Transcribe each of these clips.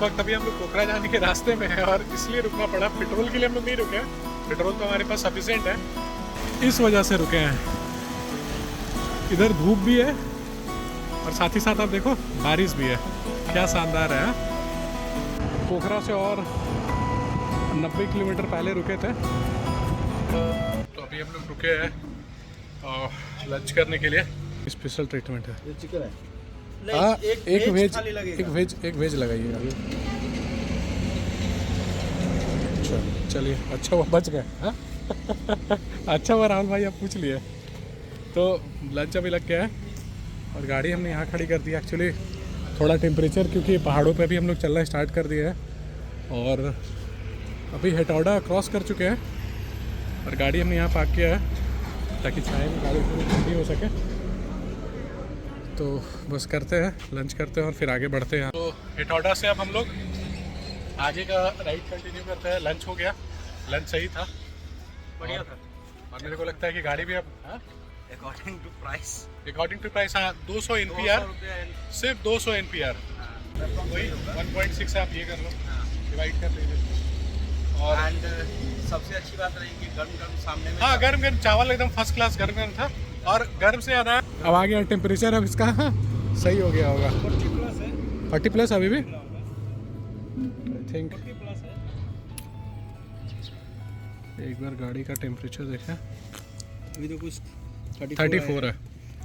वक्त अभी हम लोग पोखरा जाने के रास्ते में हैं और इसलिए रुकना पड़ा। पेट्रोल के लिए हम लोग नहीं रुके, पेट्रोल तो हमारे पास सफिशिएंट है, इस वजह से रुके हैं। इधर धूप भी है और साथ ही साथ आप देखो बारिश भी है, क्या शानदार है। पोखरा से और 90 किलोमीटर पहले रुके थे, तो अभी हम लोग रुके हैं लंच करने के लिए। स्पेशल ट्रीटमेंट है, ये चिकन है। हाँ, एक वेज लगाइए अभी। चलिए, अच्छा हुआ बच गए। हाँ? अच्छा हुआ राहुल भाई, आप पूछ लिए। तो लंच अभी लग गया है और गाड़ी हमने यहाँ खड़ी कर दी। एक्चुअली थोड़ा टेम्परेचर, क्योंकि पहाड़ों पे भी हम लोग चलना स्टार्ट कर दिए हैं और अभी हेटौड़ा क्रॉस कर चुके हैं और गाड़ी हमने यहाँ पार्क किया है ताकि छाया में गाड़ी थोड़ी ठंडी हो सके। तो बस करते हैं, लंच करते हैं और फिर आगे बढ़ते हैं। तो हेटौड़ा से अब हम लोग आगे का राइड कंटिन्यू करते हैं। लंच हो गया, लंच सही था, बढ़िया था। और मेरे को लगता है कि गाड़ी भी अब अकॉर्डिंग टू प्राइस हाँ 200 NPR, सिर्फ 200 NPR, वही 1.6 आप ये कर लो, डिवाइड कर लीजिए। और सबसे अच्छी बात रही कि गर्म सामने में, हाँ गर्म चावल एकदम फर्स्ट क्लास गर्म था। और गर्म से ज़्यादा अब आ गया टेम्परेचर, अब इसका सही हो गया होगा। 40 प्लस अभी भी आई थिंक। एक बार गाड़ी का टेम्परेचर देखें, अभी तो कुछ 34 है।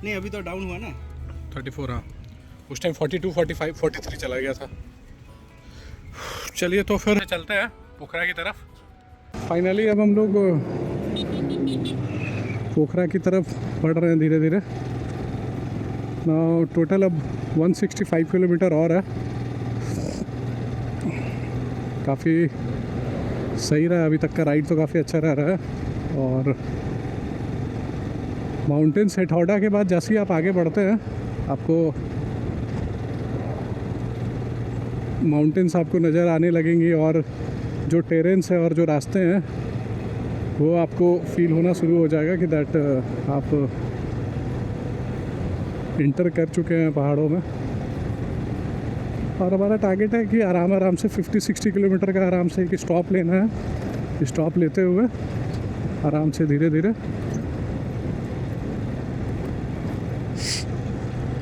नहीं, अभी तो डाउन हुआ ना 34, हाँ उस टाइम 42, 45, 43 चला गया था। चलिए तो फिर चलते हैं पोखरा की तरफ। फाइनली अब हम लोग पोखरा की तरफ बढ़ रहे हैं धीरे धीरे। टोटल अब 165 किलोमीटर और है। काफ़ी सही रहा अभी तक का राइड, तो काफ़ी अच्छा रह रहा है। और माउंटेन्स हेटौड़ा के बाद जैसे ही आप आगे बढ़ते हैं, आपको माउंटेन्स आपको नज़र आने लगेंगी और जो टेरेंस है और जो रास्ते हैं वो आपको फील होना शुरू हो जाएगा कि दैट आप इंटर कर चुके हैं पहाड़ों में। और हमारा टारगेट है कि आराम से 50-60 किलोमीटर का आराम से एक स्टॉप लेना है। स्टॉप लेते हुए आराम से धीरे धीरे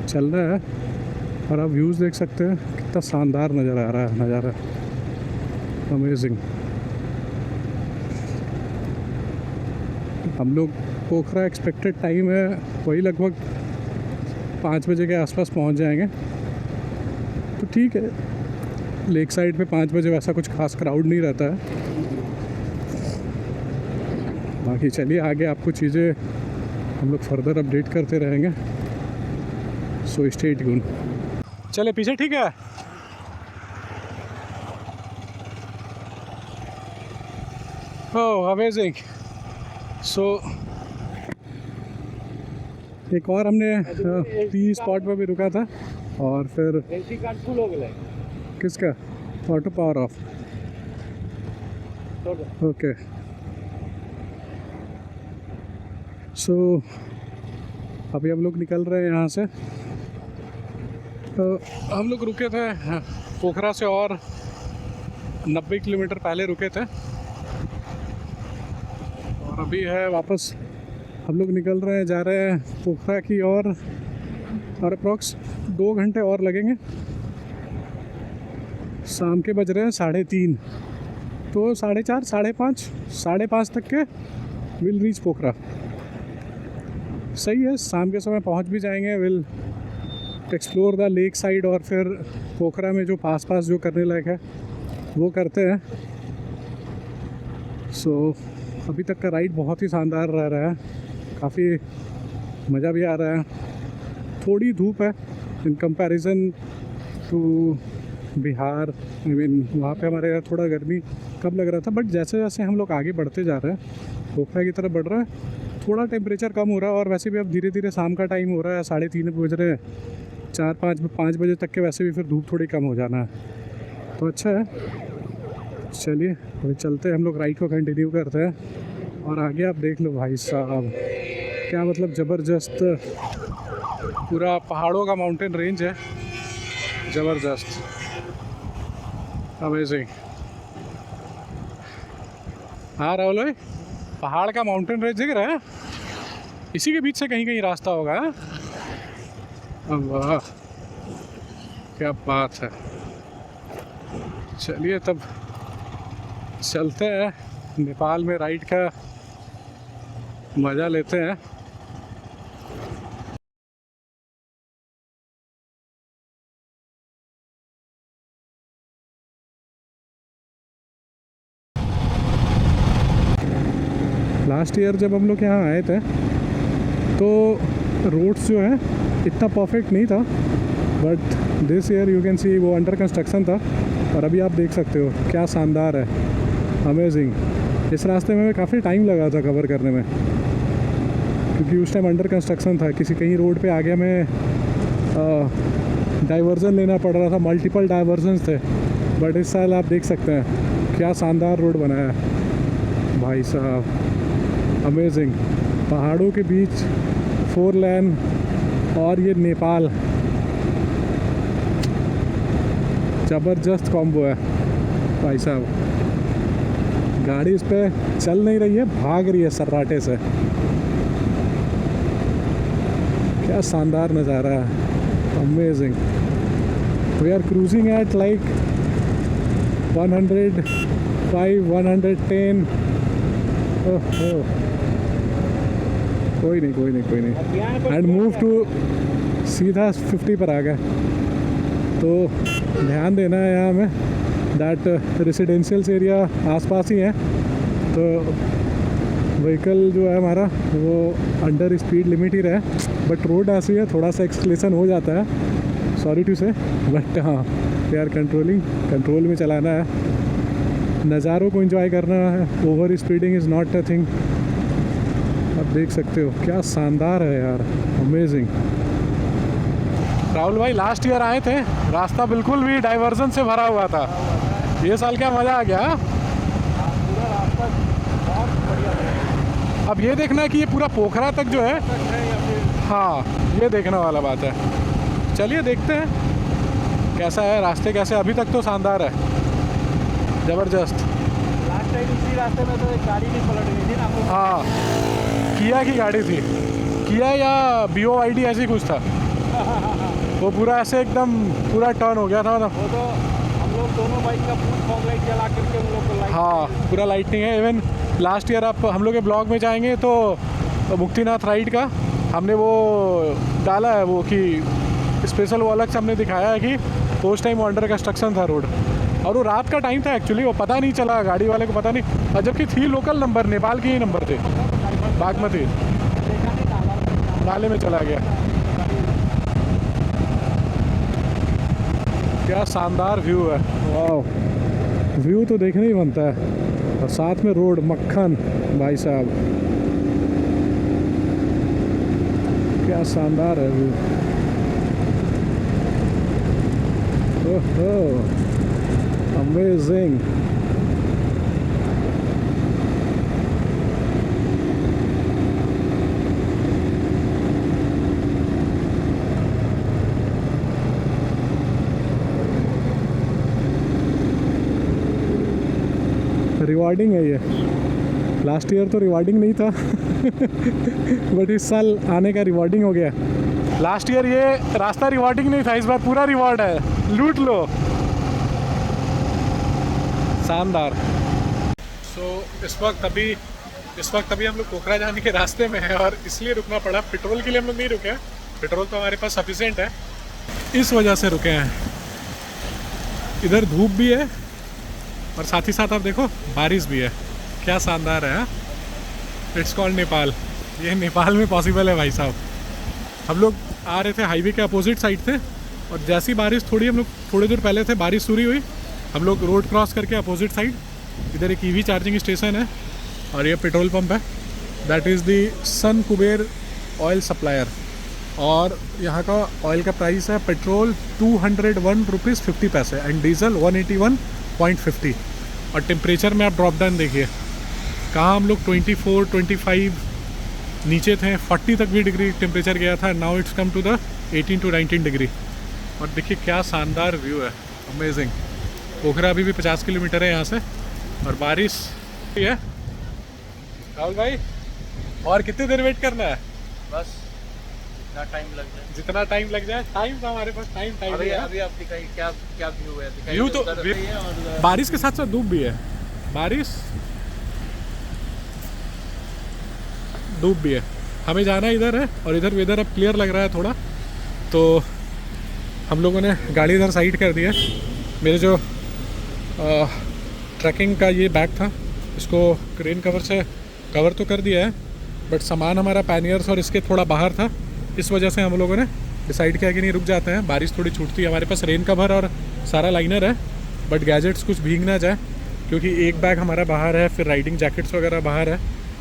चल रहा है। और आप व्यूज़ देख सकते हैं, कितना शानदार नज़र आ रहा है नज़ारा, अमेजिंग। हम लोग पोखरा एक्सपेक्टेड टाइम है वही लगभग 5 बजे के आसपास पहुंच जाएंगे, तो ठीक है। लेक साइड पे 5 बजे वैसा कुछ खास क्राउड नहीं रहता है। बाकी चलिए आगे आपको चीज़ें हम लोग फर्दर अपडेट करते रहेंगे, सो स्टे ट्यून। चले पीछे, ठीक है। ओह अमेजिंग। सो एक और हमने टी स्पॉट पर भी रुका था और फिर फुल हो गया। किसका ऑटो पावर ऑफ, ओके। सो अभी हम लोग निकल रहे हैं यहाँ से। तो हम लोग रुके थे पोखरा से और 90 किलोमीटर पहले रुके थे और अभी है वापस हम लोग निकल रहे हैं, जा रहे हैं पोखरा की और अप्रॉक्स 2 घंटे और लगेंगे। शाम के बज रहे हैं 3:30, तो 4:30, 5:30 तक के विल रीच पोखरा। सही है, शाम के समय पहुंच भी जाएंगे। Will explore the lake side और फिर पोखरा में जो पास जो करने लायक है वो करते हैं। सो अभी तक का राइड बहुत ही शानदार रह रहा है, काफ़ी मज़ा भी आ रहा है। थोड़ी धूप है in comparison to Bihar, I mean वहाँ पे हमारे यहाँ थोड़ा गर्मी कम लग रहा था। बट जैसे जैसे हम लोग आगे बढ़ते जा रहे हैं, पोखरा की तरफ बढ़ रहा है, थोड़ा टेम्परेचर कम हो रहा है। और वैसे भी अब धीरे धीरे शाम का टाइम हो रहा है, 3:30 बज रहे हैं, 4-5 बजे तक के वैसे भी फिर धूप थोड़ी कम हो जाना है, तो अच्छा है। चलिए अभी चलते हैं, हम लोग राइड को कंटिन्यू करते हैं। और आगे आप देख लो भाई साहब, क्या मतलब ज़बरदस्त पूरा पहाड़ों का माउंटेन रेंज है, ज़बरदस्त। अमेजिंग। हाँ राहुल भाई, पहाड़ का माउंटेन रेंज दिख रहा है, इसी के बीच से कहीं कहीं रास्ता होगा। वाह क्या बात है। चलिए तब चलते हैं, नेपाल में राइड का मज़ा लेते हैं। लास्ट ईयर जब हम लोग यहाँ आए थे तो रोड्स जो है इतना परफेक्ट नहीं था, but this year you can see वो अंडर कंस्ट्रक्शन था, और अभी आप देख सकते हो क्या शानदार है, अमेजिंग। इस रास्ते में काफ़ी टाइम लगा था कवर करने में, क्योंकि उस टाइम अंडर कंस्ट्रक्शन था। कहीं रोड पे आगे में डाइवर्जन लेना पड़ रहा था, मल्टीपल डाइवर्जन्स थे, बट इस साल आप देख सकते हैं क्या शानदार रोड बनाया है भाई साहब, अमेजिंग। पहाड़ों के बीच 4 लेन, और ये नेपाल, ज़बरदस्त कॉम्बो है भाई साहब। गाड़ी इस पर चल नहीं रही है, भाग रही है सर्राटे से। क्या शानदार नज़ारा है, amazing. We are cruising at like 105, 110। ओह कोई नहीं। एंड मूव टू सीधा 50 पर आ गए। तो ध्यान देना है यहाँ में, दैट रेसिडेंशियल्स एरिया आसपास ही है, तो व्हीकल जो है हमारा वो अंडर स्पीड लिमिट ही रहे। बट रोड ऐसी है, थोड़ा सा एक्सलेशन हो जाता है, सॉरी टू से, बट हाँ वी आर कंट्रोल में चलाना है, नज़ारों को एंजॉय करना है। Over speeding is not a thing. आप देख सकते हो क्या शानदार है यार, अमेजिंग। राहुल भाई लास्ट ईयर आए थे, रास्ता बिल्कुल भी डाइवर्जन से भरा हुआ था, ये साल क्या मज़ा आ गया। पूरा रास्ता बहुत बढ़िया है। अब ये देखना है कि ये पूरा पोखरा तक जो है, हाँ ये देखने वाला बात है। चलिए देखते हैं कैसा है रास्ते, कैसे। अभी तक तो शानदार है, ज़बरदस्त। लास्ट टाइम इसी रास्ते में तो एक गाड़ी नहीं पलट गई थी ना आपको? हाँ किया की गाड़ी थी, किया या BYD ऐसी कुछ था, वो पूरा ऐसे एकदम पूरा टर्न हो गया था ना। वो तो हम लोग दोनों बाइक का फुल फॉग लाइट जला करके हम लोग को लाइट, हाँ पूरा लाइटनिंग है। इवन लास्ट ईयर आप हम लोग के ब्लॉग में जाएंगे तो मुक्तिनाथ राइड का हमने वो डाला है, वो कि स्पेशल वो अलग से हमने दिखाया है कि उस टाइम वो अंडर कंस्ट्रक्शन था रोड, और वो रात का टाइम था एक्चुअली, वो पता नहीं चला, गाड़ी वाले को पता नहीं, और जबकि थी लोकल नंबर, नेपाल के ही नंबर थे, बागमती, नाले में चला गया। क्या शानदार व्यू है, वाह। व्यू तो देखने ही बनता है, और साथ में रोड मक्खन भाई साहब, क्या शानदार है व्यू। ओहो अमेजिंग। रिवार्डिंग है ये, लास्ट ईयर तो रिवार्डिंग नहीं था बट इस साल आने का रिवार्डिंग हो गया। लास्ट ईयर ये रास्ता रिवार्डिंग नहीं था, इस बार पूरा रिवार्ड है, लूट लो। शानदार। इस वक्त अभी हम लोग पोखरा जाने के रास्ते में हैं, और इसलिए रुकना पड़ा। पेट्रोल के लिए हम लोग नहीं रुके हैं, पेट्रोल तो हमारे पास सफिशिएंट है, इस वजह से रुके हैं। इधर धूप भी है, और साथ ही साथ आप देखो बारिश भी है, क्या शानदार है। इट्स कॉल्ड नेपाल, ये नेपाल में पॉसिबल है भाई साहब। हम लोग आ रहे थे हाईवे के अपोजिट साइड से, और जैसी बारिश हम लोग थोड़ी देर पहले थे, बारिश शुरू हुई, हम लोग रोड क्रॉस करके अपोजिट साइड इधर एक EV चार्जिंग स्टेशन है, और ये पेट्रोल पंप है, that is the Sun Kuber oil supplier. और यहाँ का ऑयल का प्राइस है पेट्रोल 201 रुपीज़ 50 पैसे एंड डीजल 181.50। और टेम्परेचर में आप ड्रॉप डाउन देखिए, कहाँ हम लोग 24, 25 नीचे थे, 40 तक भी डिग्री टेम्परेचर गया था, now it's come to the 18 to 19 degree. और देखिए क्या शानदार व्यू है, अमेजिंग। पोखरा अभी भी 50 किलोमीटर है यहाँ से, और बारिश है। राहुल भाई और कितनी देर वेट करना है? बस इतना टाइम लग जाए, जितना टाइम लग जाए। टाइम तो हमारे पास टाइम अभी है। अभी आप दिखाइए क्या क्या व्यू है, दिखाइए। व्यू तो उधर रही है और बारिश के साथ साथ धूप भी है, बारिश धूप भी है। हमें जाना इधर है और इधर वेदर अब क्लियर लग रहा है थोड़ा, तो हम लोगों ने गाड़ी इधर साइड कर दी है। मेरे जो ट्रैकिंग का ये बैग था इसको रेन कवर से कवर तो कर दिया है, बट सामान हमारा पैनियर्स और इसके थोड़ा बाहर था। इस वजह से हम लोगों ने डिसाइड किया कि नहीं रुक जाते हैं, बारिश थोड़ी छूटती है। हमारे पास रेन कवर और सारा लाइनर है, बट गैजेट्स कुछ भीग ना जाए, क्योंकि एक बैग हमारा बाहर है, फिर राइडिंग जैकेट्स वगैरह बाहर है।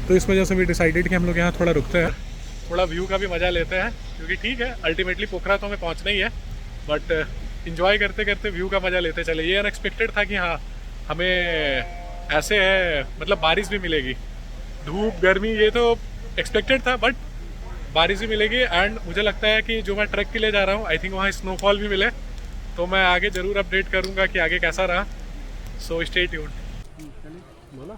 तो इस वजह से भी डिसाइडेड कि हम लोग यहाँ थोड़ा रुकते हैं, थोड़ा व्यू का भी मज़ा लेते हैं। क्योंकि ठीक है अल्टीमेटली पोखरा तो हमें पहुँचना ही है, बट इंजॉय करते करते व्यू का मज़ा लेते चले। ये अनएक्सपेक्टेड था कि हाँ हमें ऐसे है, मतलब बारिश भी मिलेगी, धूप गर्मी ये तो एक्सपेक्टेड था, बट बारिश भी मिलेगी। एंड मुझे लगता है कि जो मैं ट्रैक के लिए जा रहा हूँ आई थिंक वहाँ स्नोफॉल भी मिले, तो मैं आगे ज़रूर अपडेट करूँगा कि आगे कैसा रहा। So stay tuned. बोला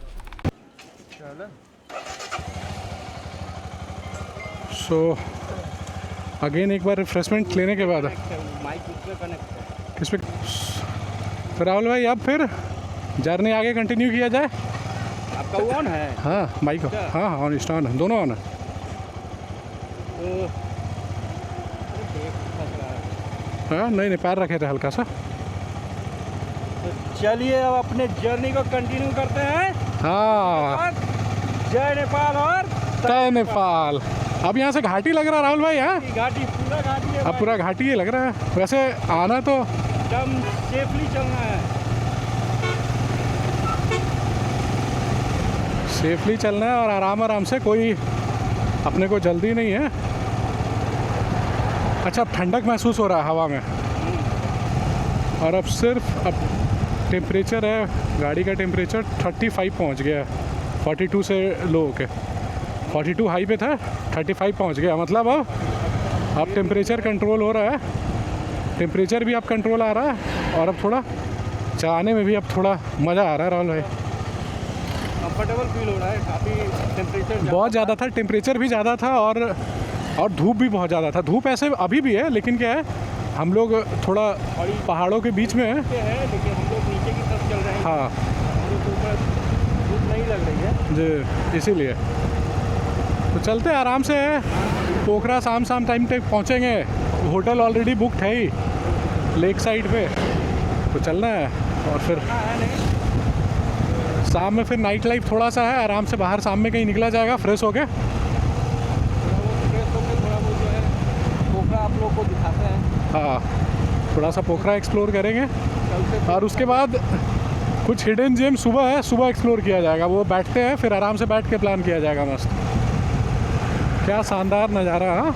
सो अगेन एक बार रिफ्रेशमेंट लेने के बाद माइक उसमें कनेक्ट है। किस पे तो राहुल भाई अब फिर जर्नी आगे कंटिन्यू किया जाए। आपका वो ऑन है? हाँ माइक अच्छा। हाँ ऑन स्टॉन है, दोनों ऑन है। तो अरे ब्रेक फंस रहा है। हाँ नहीं पैर रखे थे हल्का सा। तो चलिए अब अपने जर्नी को कंटिन्यू करते हैं। हाँ और जय नेपाल और तय नेपाल। अब यहाँ से घाटी लग रहा है राहुल भाई। हाँ घाटी, पूरा घाटी है अब भाई। पूरा घाटी ही लग रहा है। वैसे आना तो एकदम सेफली चलना है। सेफली चलना है और आराम आराम से, कोई अपने को जल्दी नहीं है। अच्छा अब ठंडक महसूस हो रहा है हवा में, और अब सिर्फ अब टेम्परेचर है, गाड़ी का टेम्परेचर 35 पहुंच गया है। 42 से लो होके 42 हाई पे था, 35 पहुंच गया। मतलब अब टेम्परेचर कंट्रोल हो रहा है, टेम्परेचर भी अब कंट्रोल आ रहा है, और अब थोड़ा चलाने में भी अब थोड़ा मज़ा आ रहा है राहुल भाई। कंफर्टेबल फील हो रहा है। काफ़ी टेम्परेचर बहुत ज़्यादा था, टेम्परेचर भी ज़्यादा था, और धूप भी बहुत ज़्यादा था। धूप ऐसे अभी भी है, लेकिन क्या है हम लोग थोड़ा पहाड़ों के बीच में है। है, लेकिन हम लोग नीचे की तरफ चल रहे हैं। हाँ हम लोग को ऊपर धूप नहीं लग रही है जी, इसीलिए तो चलते हैं आराम से। पोखरा शाम टाइम तक पहुँचेंगे। होटल ऑलरेडी बुकड है ही लेक साइड पे, तो चलना है। और फिर है नहीं शाम में फिर नाइट लाइफ थोड़ा सा है, आराम से बाहर शाम में कहीं निकला जाएगा फ्रेश होके। थोड़ा वो जो है पोखरा आप लोग को दिखाते हैं। हाँ थोड़ा सा पोखरा एक्सप्लोर करेंगे, चलते और उसके बाद कुछ हिडन जेम सुबह है, सुबह एक्सप्लोर किया जाएगा। वो बैठते हैं, फिर आराम से बैठ के प्लान किया जाएगा। मस्त क्या शानदार नज़ारा। हाँ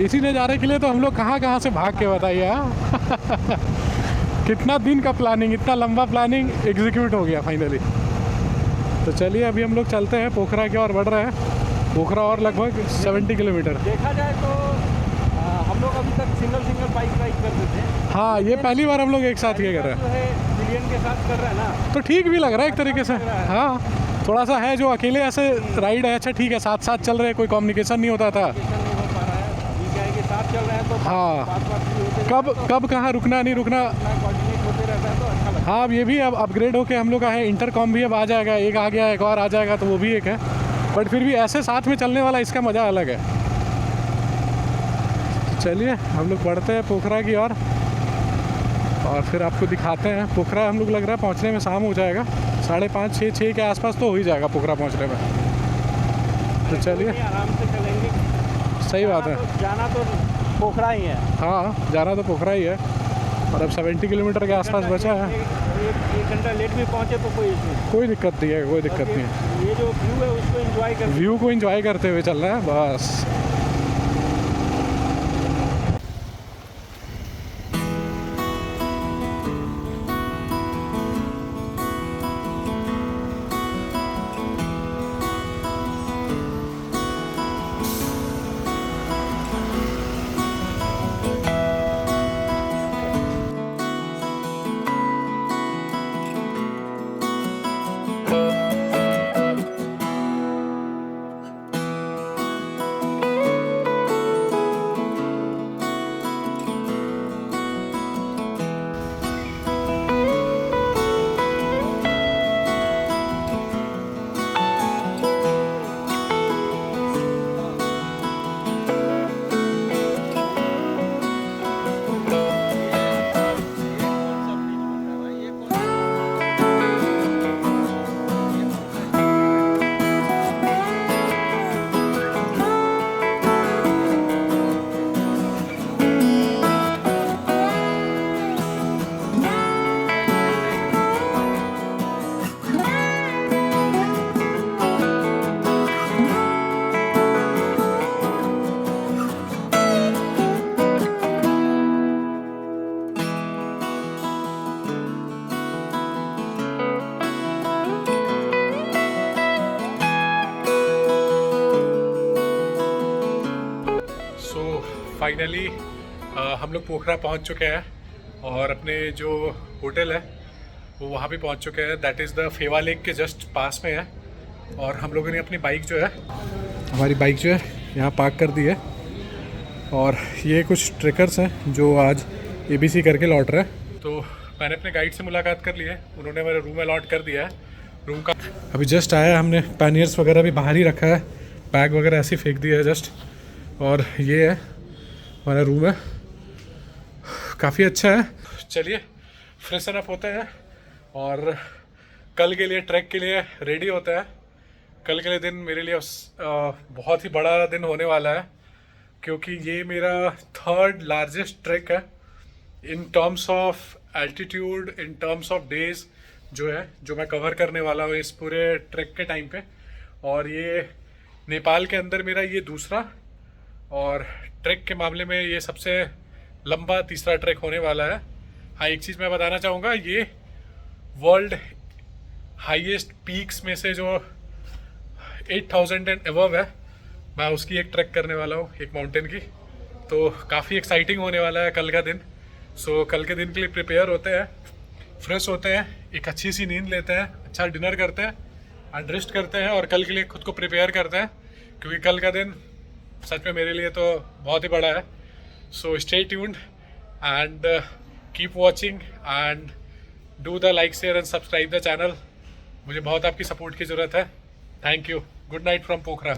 इसी नज़ारे के लिए तो हम लोग कहाँ से भाग के बताइए। हाँ कितना दिन का प्लानिंग, इतना लंबा प्लानिंग एग्जीक्यूट हो गया फाइनली। तो चलिए अभी हम लोग चलते हैं, पोखरा की ओर बढ़ रहे हैं। पोखरा और लगभग 70 किलोमीटर। देखा जाए तो हम लोग अभी तक सिंगल बाइक राइड करते थे। हाँ ये पहली बार हम लोग एक साथ ये कर रहे हैं, जो है मिलियन के साथ कर रहे हैं ना, तो ठीक भी लग रहा है एक तरीके से। हाँ थोड़ा सा है जो अकेले ऐसे राइड है, अच्छा ठीक है साथ चल रहे हैं, कोई कम्युनिकेशन नहीं होता था। नहीं हो पा रहा है। अभी क्या है कि साथ चल रहे हैं तो हाँ बात भी होते कब कहाँ रुकना नहीं रुकना। कोऑर्डिनेट होते रहता है तो अच्छा लगता हाँ अब ये भी अब अपग्रेड होके हम लोग का है, इंटरकॉम भी अब आ जाएगा, एक आ गया एक और आ जाएगा, तो वो भी एक है। बट फिर भी ऐसे साथ में चलने वाला इसका मज़ा अलग है। तो चलिए हम लोग बढ़ते हैं पोखरा की ओर, और फिर आपको दिखाते हैं। पोखरा हम लोग लग रहा है पहुँचने में शाम हो जाएगा, 5:30 6 के आसपास तो हो ही जाएगा पोखरा पहुँचने में। तो चलिए है। आराम से चलेंगे। सही बात है। जाना तो पोखरा ही है। हाँ जाना तो पोखरा ही है, और अब 70 किलोमीटर के आसपास बचा है। एक घंटा लेट भी पहुंचे तो कोई इशू नहीं। कोई दिक्कत नहीं है, कोई दिक्कत नहीं है। ये जो व्यू है उसको एंजॉय कर व्यू को एंजॉय करते हुए चल रहा है बस। फाइनली हम लोग पोखरा पहुंच चुके हैं और अपने जो होटल है वो वहाँ पे पहुंच चुके हैं। That is the Phewa lake के जस्ट पास में है। और हम लोगों ने अपनी बाइक जो है, हमारी बाइक जो है यहाँ पार्क कर दी है। और ये कुछ ट्रेकर्स हैं जो आज ABC करके लौट रहे हैं। तो मैंने अपने गाइड से मुलाकात कर ली है, उन्होंने मेरा रूम अलॉट कर दिया है। रूम का अभी जस्ट आया, हमने पैनियर्स वगैरह भी बाहर ही रखा है, बैग वगैरह ऐसे ही फेंक दिया है जस्ट। और ये है हमारा रूम है, काफ़ी अच्छा है। चलिए फ्रेशन अप होते हैं और कल के लिए ट्रैक के लिए रेडी होता है। कल के लिए दिन मेरे लिए बहुत ही बड़ा दिन होने वाला है, क्योंकि ये मेरा 3rd लार्जेस्ट ट्रैक है in terms of altitude, in terms of days जो है, जो मैं कवर करने वाला हूँ इस पूरे ट्रैक के टाइम पे। और ये नेपाल के अंदर मेरा ये दूसरा, और ट्रैक के मामले में ये सबसे लंबा तीसरा ट्रैक होने वाला है। हाँ, एक चीज़ मैं बताना चाहूँगा, ये वर्ल्ड हाईएस्ट पीक्स में से जो 8000 एंड अबव है, मैं उसकी एक ट्रैक करने वाला हूँ, एक माउंटेन की। तो काफ़ी एक्साइटिंग होने वाला है कल का दिन। सो कल के दिन के लिए प्रिपेयर होते हैं, फ्रेश होते हैं, एक अच्छी सी नींद लेते हैं, अच्छा डिनर करते हैं एंड रेस्ट करते हैं और कल के लिए खुद को प्रिपेयर करते हैं, क्योंकि कल का दिन सच में मेरे लिए तो बहुत ही बड़ा है। So stay tuned and keep watching and do the like, share and subscribe the channel. मुझे बहुत आपकी सपोर्ट की ज़रूरत है। Thank you. Good night from Pokhara.